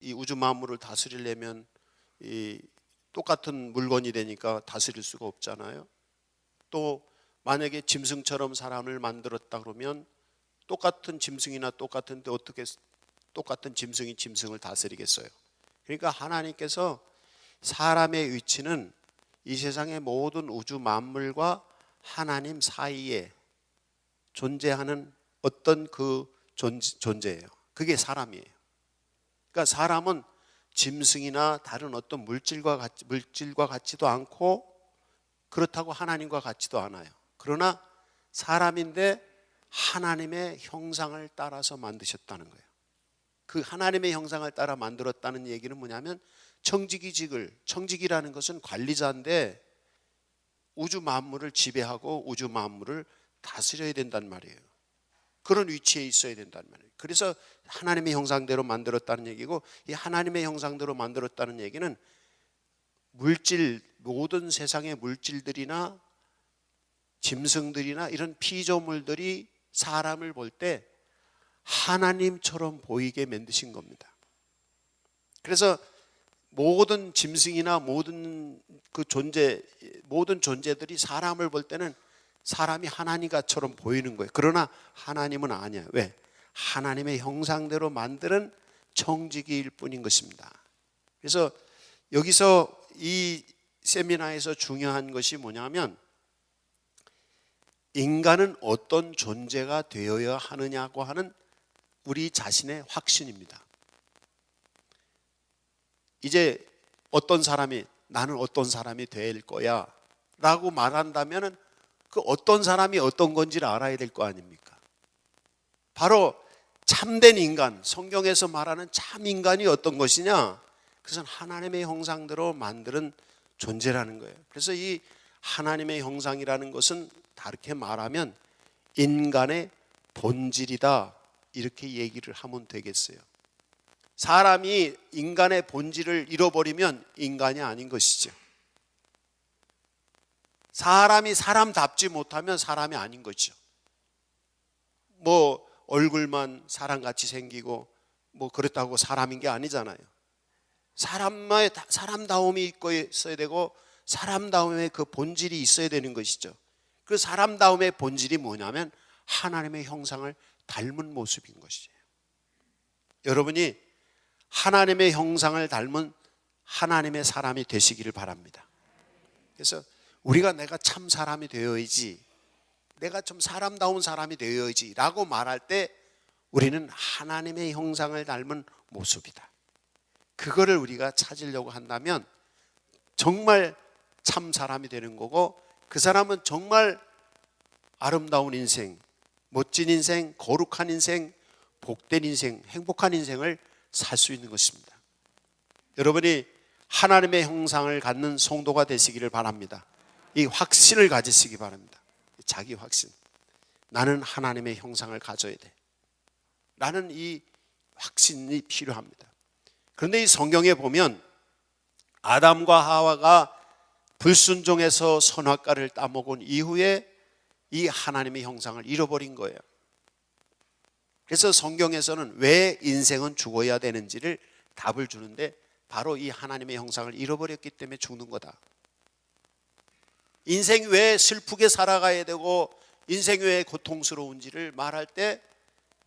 이 우주 만물을 다스리려면 이 똑같은 물건이 되니까 다스릴 수가 없잖아요. 또 만약에 짐승처럼 사람을 만들었다 그러면 똑같은 짐승이나 똑같은데 어떻게 똑같은 짐승이 짐승을 다스리겠어요? 그러니까 하나님께서 사람의 위치는 이 세상의 모든 우주 만물과 하나님 사이에 존재하는 어떤 그 존재예요. 그게 사람이에요. 그러니까 사람은 짐승이나 다른 어떤 물질과 같지도 않고 그렇다고 하나님과 같지도 않아요. 그러나 사람인데 하나님의 형상을 따라서 만드셨다는 거예요. 그 하나님의 형상을 따라 만들었다는 얘기는 뭐냐면 청지기라는 것은 관리자인데 우주 만물을 지배하고 우주 만물을 다스려야 된단 말이에요. 그런 위치에 있어야 된단 말이에요. 그래서 하나님의 형상대로 만들었다는 얘기고, 이 하나님의 형상대로 만들었다는 얘기는 모든 세상의 물질들이나 짐승들이나 이런 피조물들이 사람을 볼 때 하나님처럼 보이게 만드신 겁니다. 그래서 모든 짐승이나 모든 존재들이 사람을 볼 때는 사람이 하나님처럼 보이는 거예요. 그러나 하나님은 아니에요. 왜? 하나님의 형상대로 만드는 청지기일 뿐인 것입니다. 그래서 여기서 이 세미나에서 중요한 것이 뭐냐면 인간은 어떤 존재가 되어야 하느냐고 하는 우리 자신의 확신입니다. 이제 나는 어떤 사람이 될 거야 라고 말한다면 그 어떤 사람이 어떤 건지를 알아야 될 거 아닙니까? 바로 참된 인간, 성경에서 말하는 참 인간이 어떤 것이냐? 그것은 하나님의 형상대로 만드는 존재라는 거예요. 그래서 이 하나님의 형상이라는 것은 다르게 말하면 인간의 본질이다, 이렇게 얘기를 하면 되겠어요. 사람이 인간의 본질을 잃어버리면 인간이 아닌 것이죠. 사람이 사람답지 못하면 사람이 아닌 거죠. 뭐 얼굴만 사람같이 생기고 뭐 그렇다고 사람인 게 아니잖아요. 사람다움이 있어야 되고 사람다움의 그 본질이 있어야 되는 것이죠. 그 사람다움의 본질이 뭐냐면 하나님의 형상을 닮은 모습인 것이에요. 여러분이 하나님의 형상을 닮은 하나님의 사람이 되시기를 바랍니다. 그래서 내가 참 사람이 되어야지, 내가 좀 사람다운 사람이 되어야지 라고 말할 때 우리는 하나님의 형상을 닮은 모습이다. 그거를 우리가 찾으려고 한다면 정말 참 사람이 되는 거고, 그 사람은 정말 아름다운 인생, 멋진 인생, 거룩한 인생, 복된 인생, 행복한 인생을 살 수 있는 것입니다. 여러분이 하나님의 형상을 갖는 성도가 되시기를 바랍니다. 이 확신을 가지시기 바랍니다. 자기 확신. 나는 하나님의 형상을 가져야 돼. 라는 이 확신이 필요합니다. 그런데 이 성경에 보면 아담과 하와가 불순종해서 선악과를 따먹은 이후에 이 하나님의 형상을 잃어버린 거예요. 그래서 성경에서는 왜 인생은 죽어야 되는지를 답을 주는데 바로 이 하나님의 형상을 잃어버렸기 때문에 죽는 거다. 인생 왜 슬프게 살아가야 되고 인생 왜 고통스러운지를 말할 때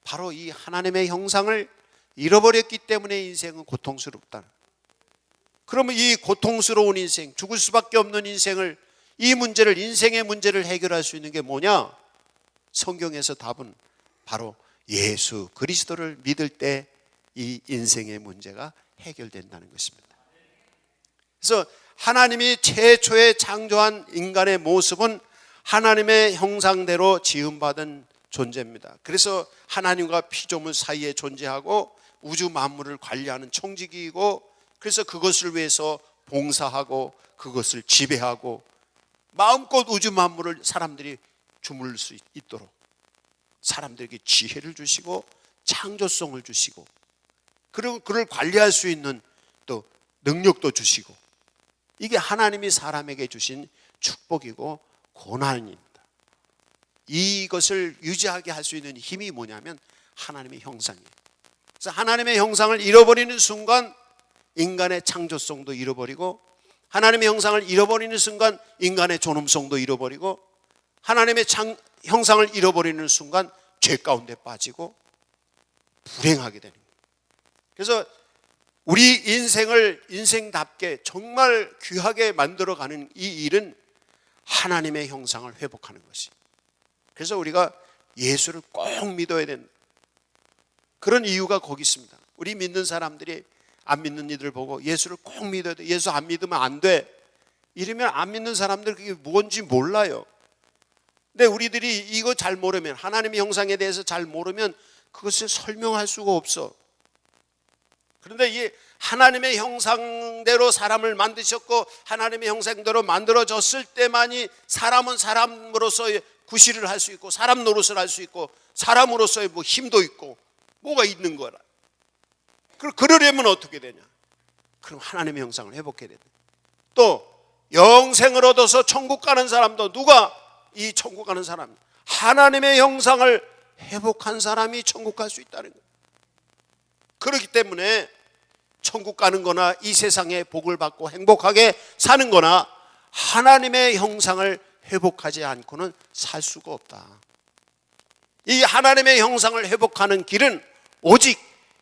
바로 이 하나님의 형상을 잃어버렸기 때문에 인생은 고통스럽다. 그러면 이 고통스러운 인생, 죽을 수밖에 없는 인생을, 인생의 문제를 해결할 수 있는 게 뭐냐? 성경에서 답은 바로 예수 그리스도를 믿을 때 이 인생의 문제가 해결된다는 것입니다. 그래서 하나님이 최초에 창조한 인간의 모습은 하나님의 형상대로 지음받은 존재입니다. 그래서 하나님과 피조물 사이에 존재하고 우주 만물을 관리하는 청지기이고, 그래서 그것을 위해서 봉사하고 그것을 지배하고 마음껏 우주 만물을 사람들이 주물 수 있도록 사람들에게 지혜를 주시고 창조성을 주시고, 그리고 그를 관리할 수 있는 또 능력도 주시고, 이게 하나님이 사람에게 주신 축복이고 고난입니다. 이것을 유지하게 할 수 있는 힘이 뭐냐면 하나님의 형상이에요. 그래서 하나님의 형상을 잃어버리는 순간 인간의 창조성도 잃어버리고, 하나님의 형상을 잃어버리는 순간 인간의 존엄성도 잃어버리고, 하나님의 형상을 잃어버리는 순간 죄 가운데 빠지고 불행하게 되는 거예요. 그래서 우리 인생을 인생답게 정말 귀하게 만들어가는 이 일은 하나님의 형상을 회복하는 것이. 그래서 우리가 예수를 꼭 믿어야 된다. 그런 이유가 거기 있습니다. 우리 믿는 사람들이 안 믿는 이들 보고 예수를 꼭 믿어야 돼, 예수 안 믿으면 안 돼, 이러면 안 믿는 사람들 그게 뭔지 몰라요. 근데 우리들이 이거 잘 모르면, 하나님의 형상에 대해서 잘 모르면 그것을 설명할 수가 없어. 그런데 이 하나님의 형상대로 사람을 만드셨고 하나님의 형상대로 만들어졌을 때만이 사람은 사람으로서의 구실을 할 수 있고, 사람 노릇을 할 수 있고, 사람으로서의 뭐 힘도 있고 뭐가 있는 거라. 그러려면 어떻게 되냐? 그럼 하나님의 형상을 회복해야 된다. 또 영생을 얻어서 천국 가는 사람도, 누가 이 천국 가는 사람? 하나님의 형상을 회복한 사람이 천국 갈 수 있다는 거예요. 그렇기 때문에 천국 가는 거나 이 세상에 복을 받고 행복하게 사는 거나 하나님의 형상을 회복하지 않고는 살 수가 없다. 이 하나님의 형상을 회복하는 길은 오직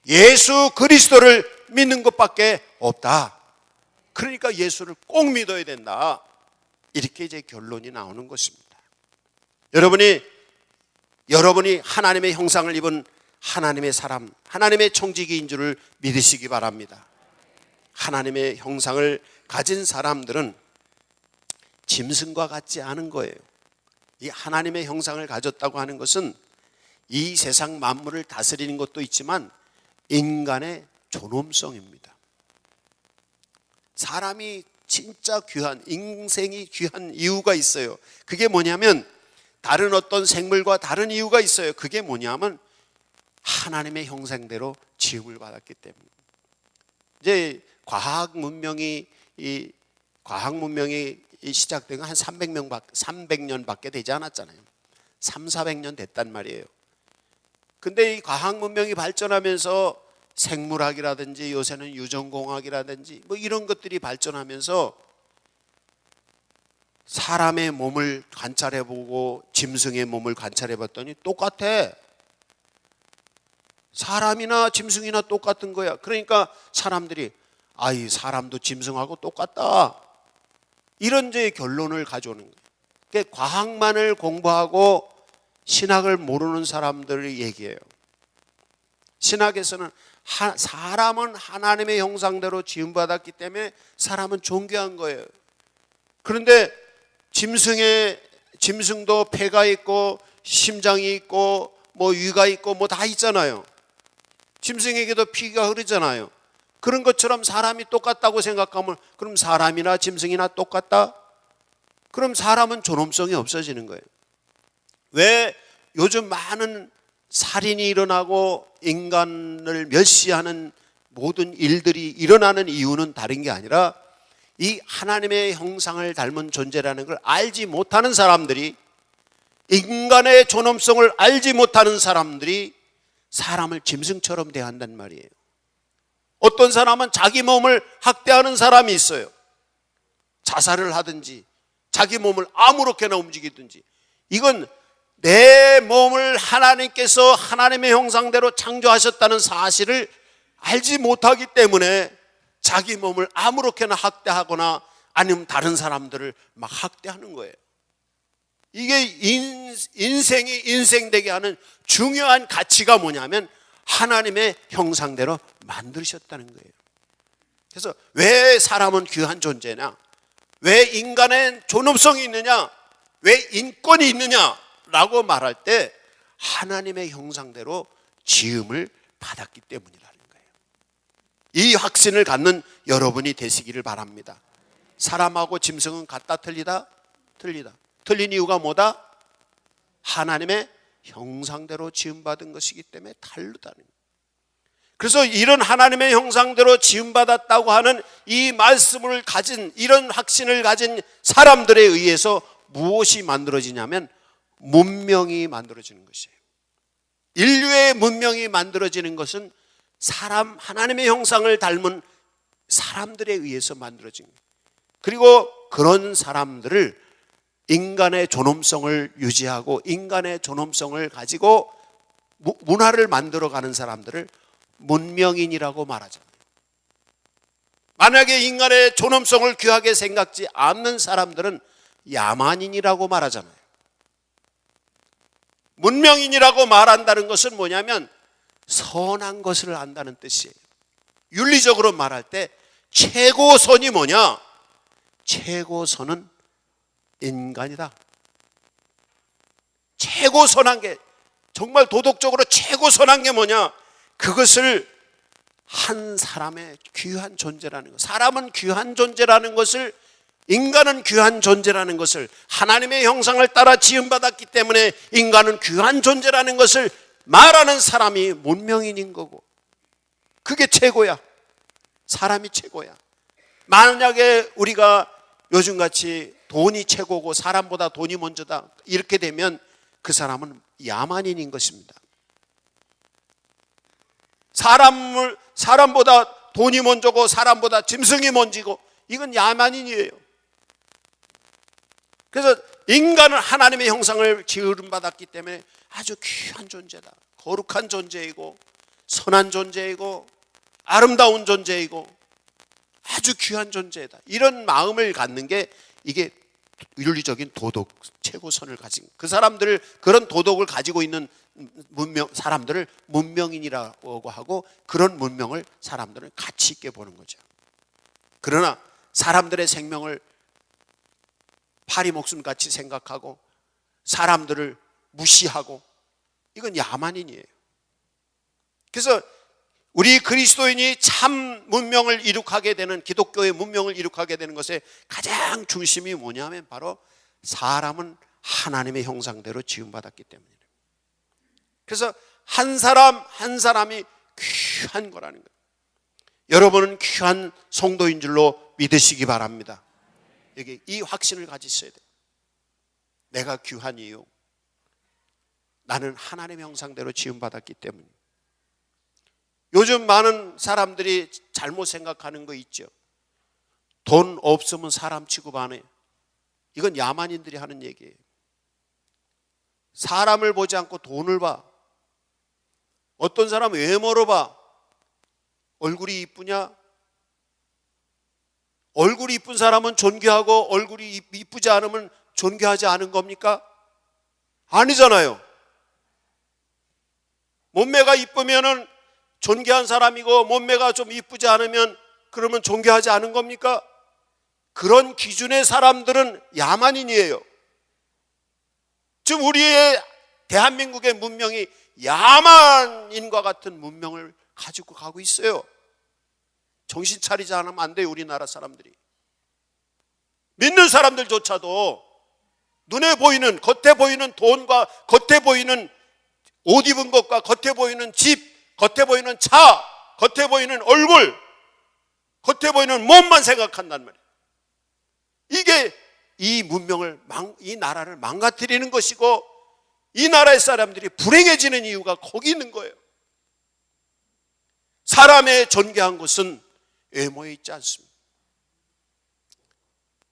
예수 그리스도를 믿는 것밖에 없다. 그러니까 예수를 꼭 믿어야 된다. 이렇게 이제 결론이 나오는 것입니다. 여러분이 하나님의 형상을 입은 하나님의 사람, 하나님의 청지기인 줄을 믿으시기 바랍니다. 하나님의 형상을 가진 사람들은 짐승과 같지 않은 거예요. 이 하나님의 형상을 가졌다고 하는 것은 이 세상 만물을 다스리는 것도 있지만 인간의 존엄성입니다. 사람이 진짜 귀한, 인생이 귀한 이유가 있어요. 그게 뭐냐면, 다른 어떤 생물과 다른 이유가 있어요. 그게 뭐냐면 하나님의 형상대로 지음을 받았기 때문에. 이제 과학 문명이 시작된 건 한 300년밖에 되지 않았잖아요. 300~400년 됐단 말이에요. 근데 이 과학 문명이 발전하면서 생물학이라든지 요새는 유전공학이라든지 뭐 이런 것들이 발전하면서 사람의 몸을 관찰해보고 짐승의 몸을 관찰해봤더니 똑같아. 사람이나 짐승이나 똑같은 거야. 그러니까 사람들이 이 사람도 짐승하고 똑같다, 이런 이제 결론을 가져오는 거예요. 그러니까 과학만을 공부하고 신학을 모르는 사람들의 얘기예요. 신학에서는 사람은 하나님의 형상대로 지음받았기 때문에 사람은 존귀한 거예요. 그런데 짐승도 폐가 있고 심장이 있고 뭐 위가 있고 뭐 다 있잖아요. 짐승에게도 피가 흐르잖아요. 그런 것처럼 사람이 똑같다고 생각하면 그럼 사람이나 짐승이나 똑같다? 그럼 사람은 존엄성이 없어지는 거예요. 왜 요즘 많은 살인이 일어나고 인간을 멸시하는 모든 일들이 일어나는 이유는 다른 게 아니라 이 하나님의 형상을 닮은 존재라는 걸 알지 못하는 사람들이, 인간의 존엄성을 알지 못하는 사람들이 사람을 짐승처럼 대한단 말이에요. 어떤 사람은 자기 몸을 학대하는 사람이 있어요. 자살을 하든지 자기 몸을 아무렇게나 움직이든지. 이건 내 몸을 하나님께서 하나님의 형상대로 창조하셨다는 사실을 알지 못하기 때문에 자기 몸을 아무렇게나 학대하거나 아니면 다른 사람들을 막 학대하는 거예요. 이게 인생이 인생되게 하는 중요한 가치가 뭐냐면 하나님의 형상대로 만드셨다는 거예요. 그래서 왜 사람은 귀한 존재냐, 왜 인간의 존엄성이 있느냐, 왜 인권이 있느냐라고 말할 때 하나님의 형상대로 지음을 받았기 때문이라는 거예요. 이 확신을 갖는 여러분이 되시기를 바랍니다. 사람하고 짐승은 같다, 틀리다? 틀리다. 틀린 이유가 뭐다? 하나님의 형상대로 지음받은 것이기 때문에 다르다는 거예요. 그래서 이런 하나님의 형상대로 지음받았다고 하는 이 말씀을 가진, 이런 확신을 가진 사람들에 의해서 무엇이 만들어지냐면 문명이 만들어지는 것이에요. 인류의 문명이 만들어지는 것은 하나님의 형상을 닮은 사람들에 의해서 만들어진 거예요. 그리고 그런 사람들을 인간의 존엄성을 유지하고 인간의 존엄성을 가지고 문화를 만들어가는 사람들을 문명인이라고 말하잖아요. 만약에 인간의 존엄성을 귀하게 생각지 않는 사람들은 야만인이라고 말하잖아요. 문명인이라고 말한다는 것은 뭐냐면 선한 것을 안다는 뜻이에요. 윤리적으로 말할 때 최고선이 뭐냐? 최고선은 인간이다. 최고선한 게, 정말 도덕적으로 최고선한 게 뭐냐? 그것을 한 사람의 귀한 존재라는 것, 사람은 귀한 존재라는 것을, 인간은 귀한 존재라는 것을, 하나님의 형상을 따라 지음받았기 때문에 인간은 귀한 존재라는 것을 말하는 사람이 문명인인 거고, 그게 최고야. 사람이 최고야. 만약에 우리가 요즘같이 돈이 최고고 사람보다 돈이 먼저다 이렇게 되면 그 사람은 야만인인 것입니다. 사람보다 돈이 먼저고 사람보다 짐승이 먼저고, 이건 야만인이에요. 그래서 인간은 하나님의 형상을 지음받았기 때문에 아주 귀한 존재다. 거룩한 존재이고 선한 존재이고 아름다운 존재이고 아주 귀한 존재다. 이런 마음을 갖는 게 이게 윤리적인 도덕 최고선을 가진, 그 사람들을, 그런 도덕을 가지고 있는 사람들을 문명인이라고 하고, 그런 문명을 사람들은 가치 있게 보는 거죠. 그러나 사람들의 생명을 파리 목숨같이 생각하고 사람들을 무시하고, 이건 야만인이에요. 그래서 우리 그리스도인이 참 문명을 이룩하게 되는, 기독교의 문명을 이룩하게 되는 것의 가장 중심이 뭐냐면 바로 사람은 하나님의 형상대로 지음받았기 때문이에요. 그래서 한 사람 한 사람이 귀한 거라는 거예요. 여러분은 귀한 성도인 줄로 믿으시기 바랍니다. 여기 이 확신을 가지셔야 돼요. 내가 귀한 이유, 나는 하나님의 형상대로 지음받았기 때문이에요. 요즘 많은 사람들이 잘못 생각하는 거 있죠. 돈 없으면 사람 취급 안 해. 이건 야만인들이 하는 얘기예요. 사람을 보지 않고 돈을 봐. 어떤 사람은 외모로 봐. 얼굴이 이쁘냐? 얼굴이 이쁜 사람은 존귀하고 얼굴이 이쁘지 않으면 존귀하지 않은 겁니까? 아니잖아요. 몸매가 이쁘면은 존귀한 사람이고, 몸매가 좀 이쁘지 않으면 그러면 존귀하지 않은 겁니까? 그런 기준의 사람들은 야만인이에요. 지금 우리의 대한민국의 문명이 야만인과 같은 문명을 가지고 가고 있어요. 정신 차리지 않으면 안 돼요. 우리나라 사람들이. 믿는 사람들조차도 눈에 보이는, 겉에 보이는 돈과 겉에 보이는 옷 입은 것과 겉에 보이는 집, 겉에 보이는 차, 겉에 보이는 얼굴, 겉에 보이는 몸만 생각한단 말이에요. 이게 이 문명을, 이 나라를 망가뜨리는 것이고, 이 나라의 사람들이 불행해지는 이유가 거기 있는 거예요. 사람의 존귀한 것은 외모에 있지 않습니다.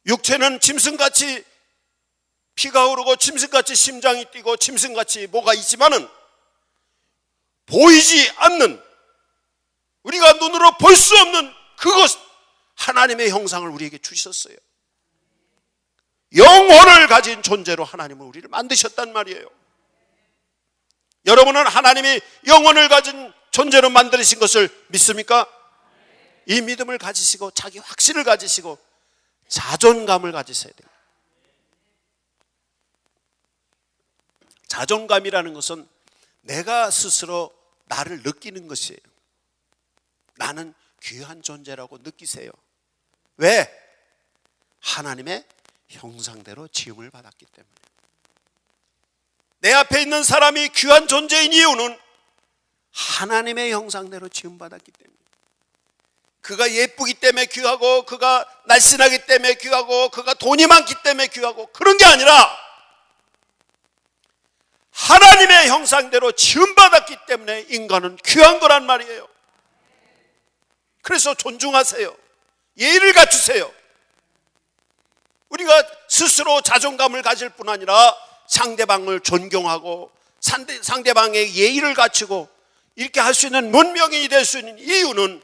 육체는 짐승같이 피가 흐르고 짐승같이 심장이 뛰고 짐승같이 뭐가 있지만은 보이지 않는, 우리가 눈으로 볼 수 없는 그것, 하나님의 형상을 우리에게 주셨어요. 영혼을 가진 존재로 하나님은 우리를 만드셨단 말이에요. 여러분은 하나님이 영혼을 가진 존재로 만드신 것을 믿습니까? 이 믿음을 가지시고 자기 확신을 가지시고 자존감을 가지셔야 돼요. 자존감이라는 것은 내가 스스로 나를 느끼는 것이에요. 나는 귀한 존재라고 느끼세요. 왜? 하나님의 형상대로 지음을 받았기 때문에. 내 앞에 있는 사람이 귀한 존재인 이유는 하나님의 형상대로 지음받았기 때문에. 그가 예쁘기 때문에 귀하고, 그가 날씬하기 때문에 귀하고, 그가 돈이 많기 때문에 귀하고, 그런 게 아니라 하나님의 형상대로 지음받았기 때문에 인간은 귀한 거란 말이에요. 그래서 존중하세요. 예의를 갖추세요. 우리가 스스로 자존감을 가질 뿐 아니라 상대방을 존경하고 상대방의 예의를 갖추고 이렇게 할 수 있는 문명인이 될 수 있는 이유는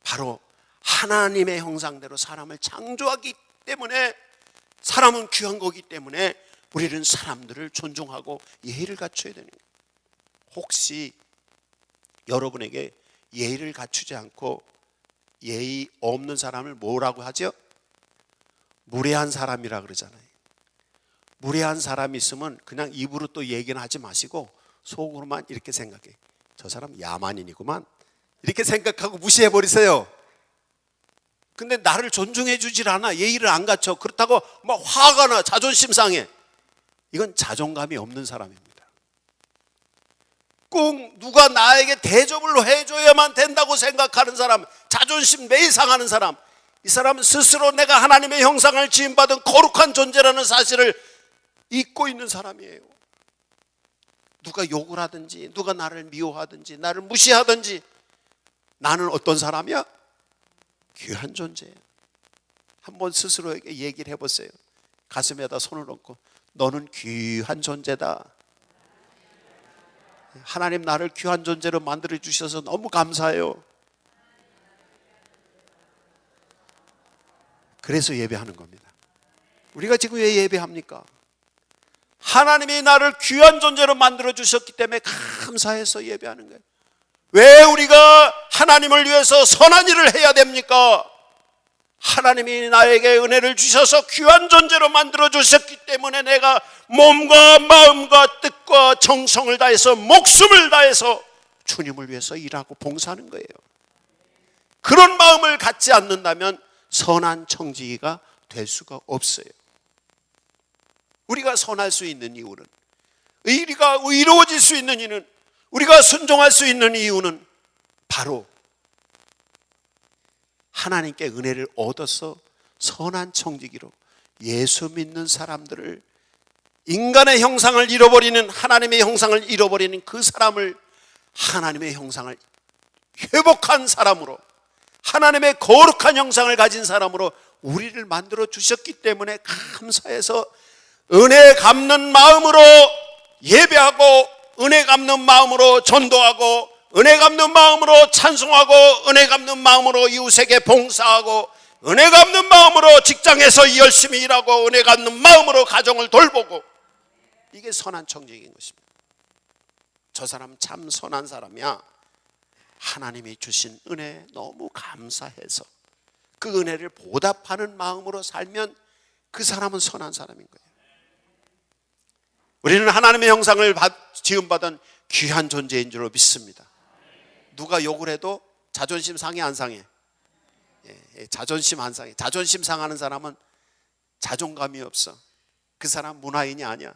바로 하나님의 형상대로 사람을 창조하기 때문에, 사람은 귀한 거기 때문에 우리는 사람들을 존중하고 예의를 갖춰야 되는 거예요. 혹시 여러분에게 예의를 갖추지 않고 예의 없는 사람을 뭐라고 하죠? 무례한 사람이라 그러잖아요. 무례한 사람이 있으면 그냥 입으로 또 얘기는 하지 마시고 속으로만 이렇게 생각해. 저 사람 야만인이구만. 이렇게 생각하고 무시해 버리세요. 근데 나를 존중해 주질 않아. 예의를 안 갖춰. 그렇다고 막 화가 나, 자존심 상해. 이건 자존감이 없는 사람입니다. 꼭 누가 나에게 대접을 해줘야만 된다고 생각하는 사람, 자존심 매일 상하는 사람, 이 사람은 스스로 내가 하나님의 형상을 지음받은 거룩한 존재라는 사실을 잊고 있는 사람이에요. 누가 욕을 하든지 누가 나를 미워하든지 나를 무시하든지 나는 어떤 사람이야? 귀한 존재야. 한번 스스로에게 얘기를 해보세요. 가슴에다 손을 얹고 너는 귀한 존재다. 하나님 나를 귀한 존재로 만들어 주셔서 너무 감사해요. 그래서 예배하는 겁니다. 우리가 지금 왜 예배합니까? 하나님이 나를 귀한 존재로 만들어 주셨기 때문에 감사해서 예배하는 거예요. 왜 우리가 하나님을 위해서 선한 일을 해야 됩니까? 하나님이 나에게 은혜를 주셔서 귀한 존재로 만들어 주셨기 때문에 내가 몸과 마음과 뜻과 정성을 다해서 목숨을 다해서 주님을 위해서 일하고 봉사하는 거예요. 그런 마음을 갖지 않는다면 선한 청지기가 될 수가 없어요. 우리가 선할 수 있는 이유는, 의리가 의로워질 수 있는 이유는, 우리가 순종할 수 있는 이유는 바로 하나님께 은혜를 얻어서 선한 청지기로 예수 믿는 사람들을, 인간의 형상을 잃어버리는, 하나님의 형상을 잃어버리는 그 사람을 하나님의 형상을 회복한 사람으로, 하나님의 거룩한 형상을 가진 사람으로 우리를 만들어 주셨기 때문에 감사해서 은혜 갚는 마음으로 예배하고, 은혜 갚는 마음으로 전도하고, 은혜 갚는 마음으로 찬송하고, 은혜 갚는 마음으로 이웃에게 봉사하고, 은혜 갚는 마음으로 직장에서 열심히 일하고, 은혜 갚는 마음으로 가정을 돌보고, 이게 선한 청지기인 것입니다. 저 사람 참 선한 사람이야. 하나님이 주신 은혜 너무 감사해서 그 은혜를 보답하는 마음으로 살면 그 사람은 선한 사람인 거예요. 우리는 하나님의 형상을 지음받은 귀한 존재인 줄 믿습니다. 누가 욕을 해도 자존심 상해 안 상해? 자존심 안 상해. 자존심 상하는 사람은 자존감이 없어. 그 사람 문화인이 아니야.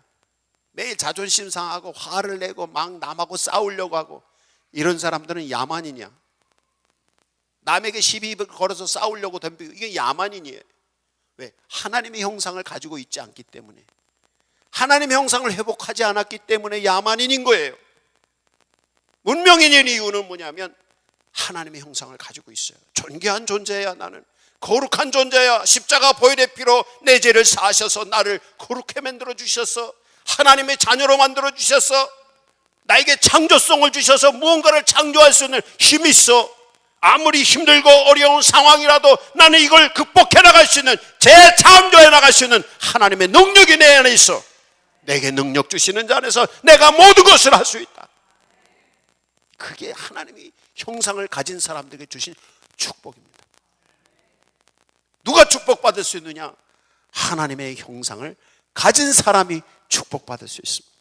매일 자존심 상하고 화를 내고 막 남하고 싸우려고 하고, 이런 사람들은 야만인이야. 남에게 시비를 걸어서 싸우려고 덤비고, 이게 야만인이에요. 왜? 하나님의 형상을 가지고 있지 않기 때문에, 하나님의 형상을 회복하지 않았기 때문에 야만인인 거예요. 문명인인 이유는 뭐냐면 하나님의 형상을 가지고 있어요. 존귀한 존재야. 나는 거룩한 존재야. 십자가 보혈의 피로 내 죄를 사하셔서 나를 거룩해 만들어 주셔서, 하나님의 자녀로 만들어 주셔서, 나에게 창조성을 주셔서 무언가를 창조할 수 있는 힘이 있어. 아무리 힘들고 어려운 상황이라도 나는 이걸 극복해 나갈 수 있는, 재창조해 나갈 수 있는 하나님의 능력이 내 안에 있어. 내게 능력 주시는 자 안에서 내가 모든 것을 할 수 있다. 그게 하나님이 형상을 가진 사람들에게 주신 축복입니다. 누가 축복받을 수 있느냐? 하나님의 형상을 가진 사람이 축복받을 수 있습니다.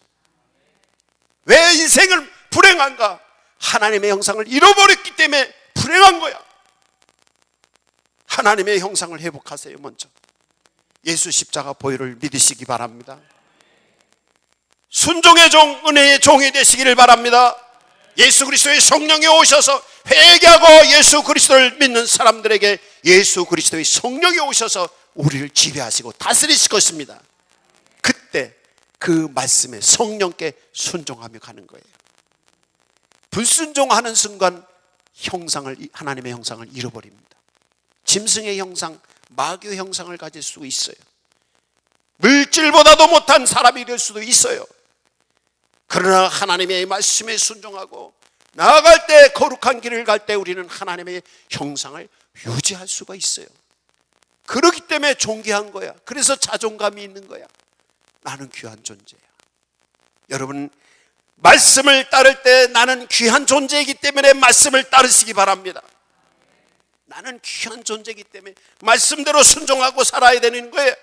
왜 인생을 불행한가? 하나님의 형상을 잃어버렸기 때문에 불행한 거야. 하나님의 형상을 회복하세요. 먼저 예수 십자가 보혈을 믿으시기 바랍니다. 순종의 종, 은혜의 종이 되시기를 바랍니다. 예수 그리스도의 성령이 오셔서 회개하고 예수 그리스도를 믿는 사람들에게 예수 그리스도의 성령이 오셔서 우리를 지배하시고 다스리실 것입니다. 그때 그 말씀에 성령께 순종하며 가는 거예요. 불순종하는 순간 하나님의 형상을 잃어버립니다. 짐승의 형상, 마귀의 형상을 가질 수 있어요. 물질보다도 못한 사람이 될 수도 있어요. 그러나 하나님의 말씀에 순종하고 나아갈 때, 거룩한 길을 갈 때 우리는 하나님의 형상을 유지할 수가 있어요. 그렇기 때문에 존귀한 거야. 그래서 자존감이 있는 거야. 나는 귀한 존재야. 여러분, 말씀을 따를 때 나는 귀한 존재이기 때문에 말씀을 따르시기 바랍니다. 나는 귀한 존재이기 때문에 말씀대로 순종하고 살아야 되는 거예요.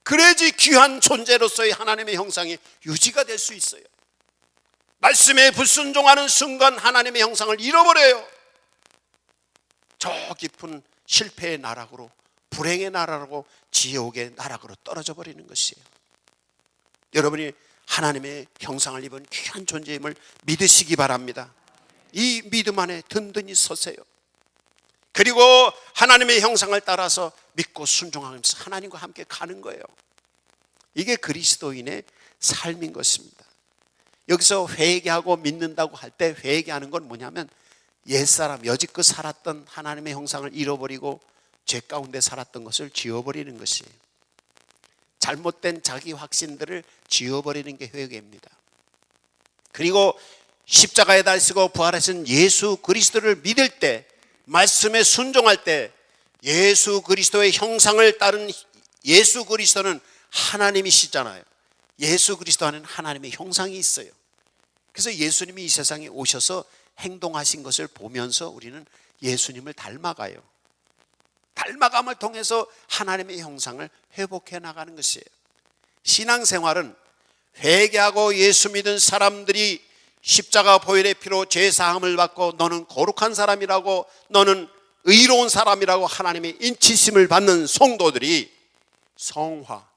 그래야지 귀한 존재로서의 하나님의 형상이 유지가 될 수 있어요. 말씀에 불순종하는 순간 하나님의 형상을 잃어버려요. 저 깊은 실패의 나락으로, 불행의 나락으로, 지옥의 나락으로 떨어져 버리는 것이에요. 여러분이 하나님의 형상을 입은 귀한 존재임을 믿으시기 바랍니다. 이 믿음 안에 든든히 서세요. 그리고 하나님의 형상을 따라서 믿고 순종하면서 하나님과 함께 가는 거예요. 이게 그리스도인의 삶인 것입니다. 여기서 회개하고 믿는다고 할 때 회개하는 건 뭐냐면 옛사람, 여지껏 살았던 하나님의 형상을 잃어버리고 죄 가운데 살았던 것을 지워버리는 것이에요. 잘못된 자기 확신들을 지워버리는 게 회개입니다. 그리고 십자가에 달리시고 부활하신 예수 그리스도를 믿을 때, 말씀에 순종할 때, 예수 그리스도의 형상을 따른 예수 그리스도는 하나님이시잖아요. 예수 그리스도 안에는 하나님의 형상이 있어요. 그래서 예수님이 이 세상에 오셔서 행동하신 것을 보면서 우리는 예수님을 닮아가요. 닮아감을 통해서 하나님의 형상을 회복해 나가는 것이에요. 신앙생활은 회개하고 예수 믿은 사람들이 십자가 보혈의 피로 죄사함을 받고 너는 거룩한 사람이라고, 너는 의로운 사람이라고 하나님의 인치심을 받는 성도들이 성화,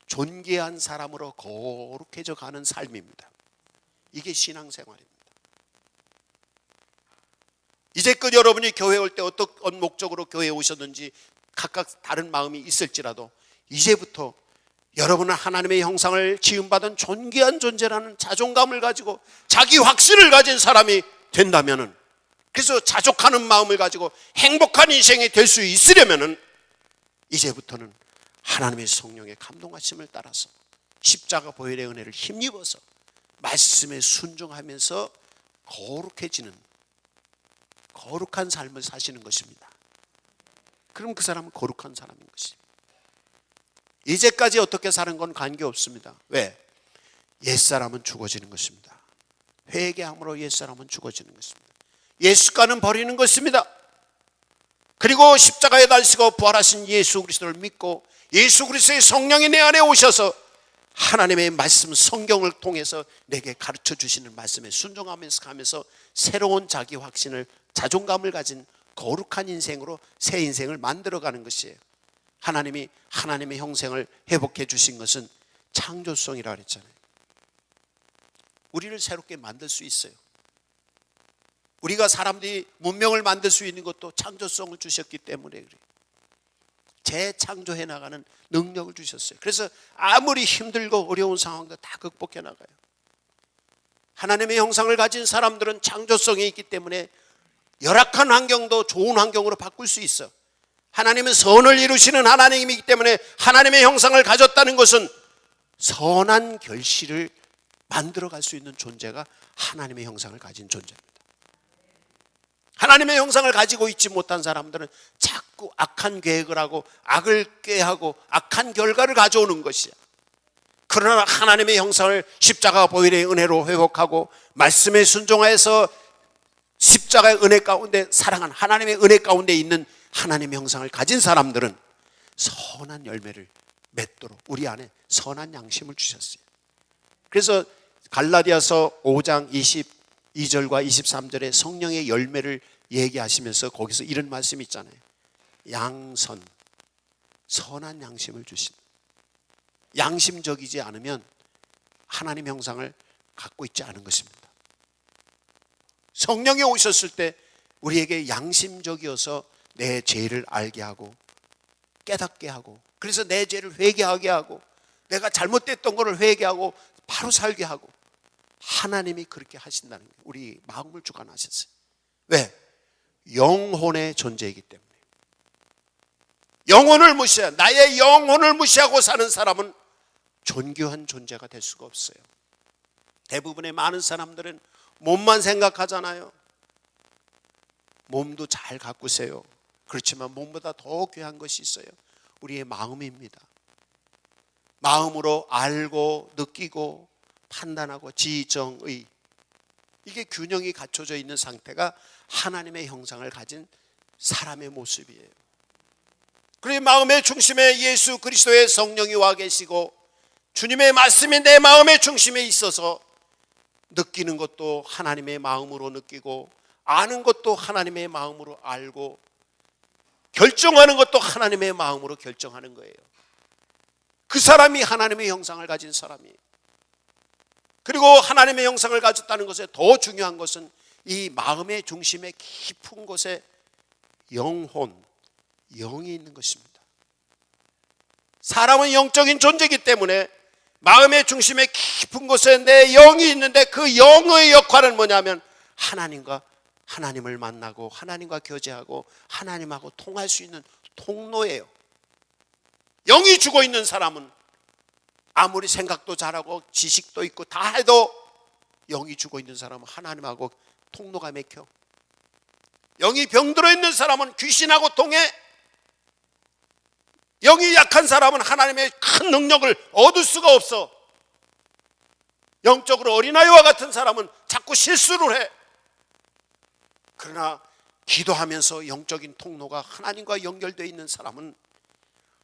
존귀한 사람으로 거룩해져 가는 삶입니다. 이게 신앙생활입니다. 이제껏 여러분이 교회에 올 때 어떤 목적으로 교회에 오셨는지 각각 다른 마음이 있을지라도 이제부터 여러분은 하나님의 형상을 지음받은 존귀한 존재라는 자존감을 가지고 자기 확신을 가진 사람이 된다면은, 그래서 자족하는 마음을 가지고 행복한 인생이 될 수 있으려면은 이제부터는 하나님의 성령의 감동하심을 따라서 십자가 보혈의 은혜를 힘입어서 말씀에 순종하면서 거룩해지는, 거룩한 삶을 사시는 것입니다. 그럼 그 사람은 거룩한 사람인 것입니다. 이제까지 어떻게 사는 건 관계없습니다. 왜? 옛사람은 죽어지는 것입니다. 회개함으로 옛사람은 죽어지는 것입니다. 옛습관은 버리는 것입니다. 그리고 십자가에 달리시고 부활하신 예수 그리스도를 믿고 예수 그리스도의 성령이 내 안에 오셔서 하나님의 말씀, 성경을 통해서 내게 가르쳐 주시는 말씀에 순종하면서 가면서 새로운 자기 확신을, 자존감을 가진 거룩한 인생으로 새 인생을 만들어가는 것이에요. 하나님이 하나님의 형상을 회복해 주신 것은 창조성이라고 그랬잖아요. 우리를 새롭게 만들 수 있어요. 우리가 사람들이 문명을 만들 수 있는 것도 창조성을 주셨기 때문에 그래요. 재창조해 나가는 능력을 주셨어요. 그래서 아무리 힘들고 어려운 상황도 다 극복해 나가요. 하나님의 형상을 가진 사람들은 창조성이 있기 때문에 열악한 환경도 좋은 환경으로 바꿀 수 있어. 하나님은 선을 이루시는 하나님이기 때문에 하나님의 형상을 가졌다는 것은 선한 결실을 만들어갈 수 있는 존재가 하나님의 형상을 가진 존재입니다. 하나님의 형상을 가지고 있지 못한 사람들은 자꾸 악한 계획을 하고 악을 꾀하고 악한 결과를 가져오는 것이야. 그러나 하나님의 형상을 십자가 보혈의 은혜로 회복하고 말씀에 순종하여서 십자가의 은혜 가운데 사랑한 하나님의 은혜 가운데 있는 하나님의 형상을 가진 사람들은 선한 열매를 맺도록 우리 안에 선한 양심을 주셨어요. 그래서 갈라디아서 5장 22절과 23절에 성령의 열매를 얘기하시면서 거기서 이런 말씀이 있잖아요. 양선, 선한 양심을 주신. 양심적이지 않으면 하나님의 형상을 갖고 있지 않은 것입니다. 성령이 오셨을 때 우리에게 양심적이어서 내 죄를 알게 하고 깨닫게 하고, 그래서 내 죄를 회개하게 하고 내가 잘못됐던 것을 회개하고 바로 살게 하고, 하나님이 그렇게 하신다는 거예요. 우리 마음을 주관하셨어요. 왜? 영혼의 존재이기 때문에. 영혼을 무시해, 나의 영혼을 무시하고 사는 사람은 존귀한 존재가 될 수가 없어요. 대부분의 많은 사람들은 몸만 생각하잖아요. 몸도 잘 가꾸세요. 그렇지만 몸보다 더 귀한 것이 있어요. 우리의 마음입니다. 마음으로 알고 느끼고 판단하고 지정의, 이게 균형이 갖춰져 있는 상태가 하나님의 형상을 가진 사람의 모습이에요. 그리고 마음의 중심에 예수 그리스도의 성령이 와 계시고 주님의 말씀이 내 마음의 중심에 있어서 느끼는 것도 하나님의 마음으로 느끼고 아는 것도 하나님의 마음으로 알고 결정하는 것도 하나님의 마음으로 결정하는 거예요. 그 사람이 하나님의 형상을 가진 사람이에요. 그리고 하나님의 형상을 가졌다는 것에 더 중요한 것은 이 마음의 중심의 깊은 곳에 영혼, 영이 있는 것입니다. 사람은 영적인 존재이기 때문에 마음의 중심의 깊은 곳에 내 영이 있는데 그 영의 역할은 뭐냐면 하나님을 만나고 하나님과 교제하고 하나님하고 통할 수 있는 통로예요. 영이 죽어 있는 사람은 아무리 생각도 잘하고 지식도 있고 다 해도 영이 죽어 있는 사람은 하나님하고 통로가 막혀. 영이 병들어 있는 사람은 귀신하고 통해. 영이 약한 사람은 하나님의 큰 능력을 얻을 수가 없어. 영적으로 어린아이와 같은 사람은 자꾸 실수를 해. 그러나 기도하면서 영적인 통로가 하나님과 연결되어 있는 사람은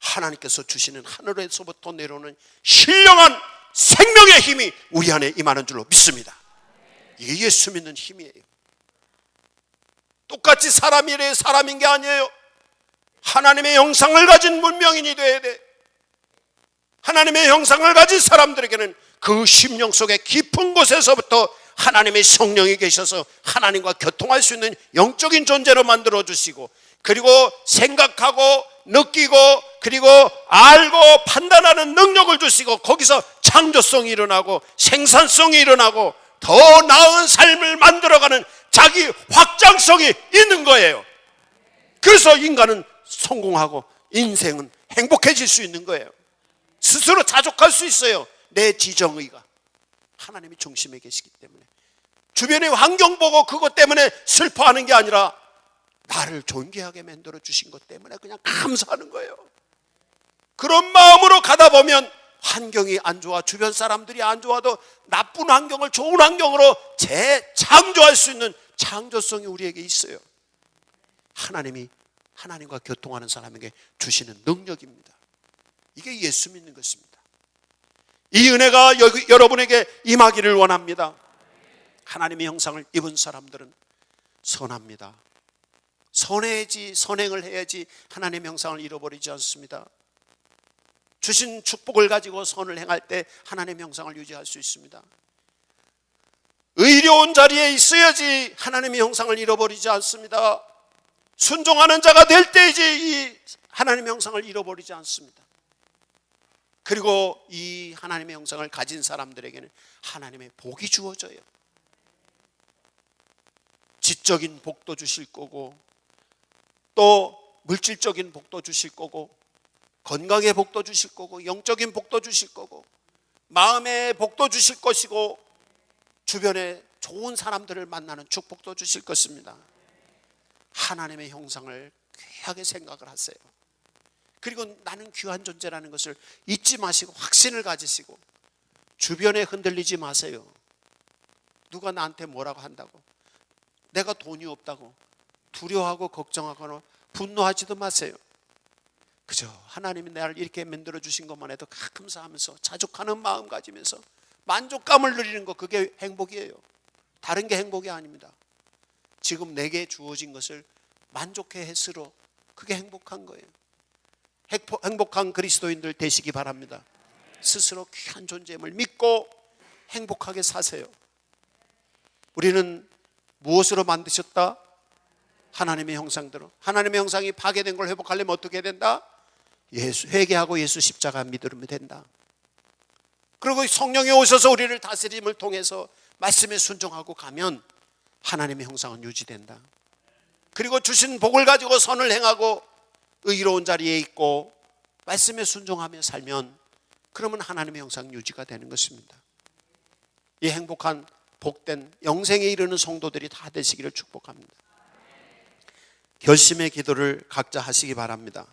하나님께서 주시는 하늘에서부터 내려오는 신령한 생명의 힘이 우리 안에 임하는 줄로 믿습니다. 이게 예수 믿는 힘이에요. 똑같이 사람인 게 아니에요. 하나님의 형상을 가진 문명인이 돼야 돼. 하나님의 형상을 가진 사람들에게는 그 심령 속의 깊은 곳에서부터 하나님의 성령이 계셔서 하나님과 교통할 수 있는 영적인 존재로 만들어주시고, 그리고 생각하고 느끼고 그리고 알고 판단하는 능력을 주시고, 거기서 창조성이 일어나고 생산성이 일어나고 더 나은 삶을 만들어가는 자기 확장성이 있는 거예요. 그래서 인간은 성공하고 인생은 행복해질 수 있는 거예요. 스스로 자족할 수 있어요. 내 지정의가 하나님이 중심에 계시기 때문에. 주변의 환경 보고 그것 때문에 슬퍼하는 게 아니라 나를 존귀하게 만들어 주신 것 때문에 그냥 감사하는 거예요. 그런 마음으로 가다 보면 환경이 안 좋아, 주변 사람들이 안 좋아도 나쁜 환경을 좋은 환경으로 재창조할 수 있는 창조성이 우리에게 있어요. 하나님과 교통하는 사람에게 주시는 능력입니다. 이게 예수 믿는 것입니다. 이 은혜가 여러분에게 임하기를 원합니다. 하나님의 형상을 입은 사람들은 선합니다. 선해야지, 선행을 해야지 하나님의 형상을 잃어버리지 않습니다. 주신 축복을 가지고 선을 행할 때 하나님의 형상을 유지할 수 있습니다. 의로운 자리에 있어야지 하나님의 형상을 잃어버리지 않습니다. 순종하는 자가 될 때이지 이 하나님의 형상을 잃어버리지 않습니다. 그리고 이 하나님의 형상을 가진 사람들에게는 하나님의 복이 주어져요. 지적인 복도 주실 거고, 또 물질적인 복도 주실 거고, 건강의 복도 주실 거고, 영적인 복도 주실 거고, 마음의 복도 주실 것이고, 주변에 좋은 사람들을 만나는 축복도 주실 것입니다. 하나님의 형상을 귀하게 생각을 하세요. 그리고 나는 귀한 존재라는 것을 잊지 마시고 확신을 가지시고, 주변에 흔들리지 마세요. 누가 나한테 뭐라고 한다고, 내가 돈이 없다고 두려워하고 걱정하거나 분노하지도 마세요. 그저 하나님이 나를 이렇게 만들어 주신 것만 해도 감사하면서 자족하는 마음 가지면서 만족감을 누리는 것, 그게 행복이에요. 다른 게 행복이 아닙니다. 지금 내게 주어진 것을 만족해 했으로 그게 행복한 거예요. 행복한 그리스도인들 되시기 바랍니다. 스스로 귀한 존재임을 믿고 행복하게 사세요. 우리는 무엇으로 만드셨다? 하나님의 형상대로. 하나님의 형상이 파괴된 걸 회복하려면 어떻게 된다? 회개하고 예수 십자가 믿으면 된다. 그리고 성령이 오셔서 우리를 다스림을 통해서 말씀에 순종하고 가면 하나님의 형상은 유지된다. 그리고 주신 복을 가지고 선을 행하고 의로운 자리에 있고 말씀에 순종하며 살면 그러면 하나님의 형상 유지가 되는 것입니다. 이 행복한 복된 영생에 이르는 성도들이 다 되시기를 축복합니다. 결심의 기도를 각자 하시기 바랍니다.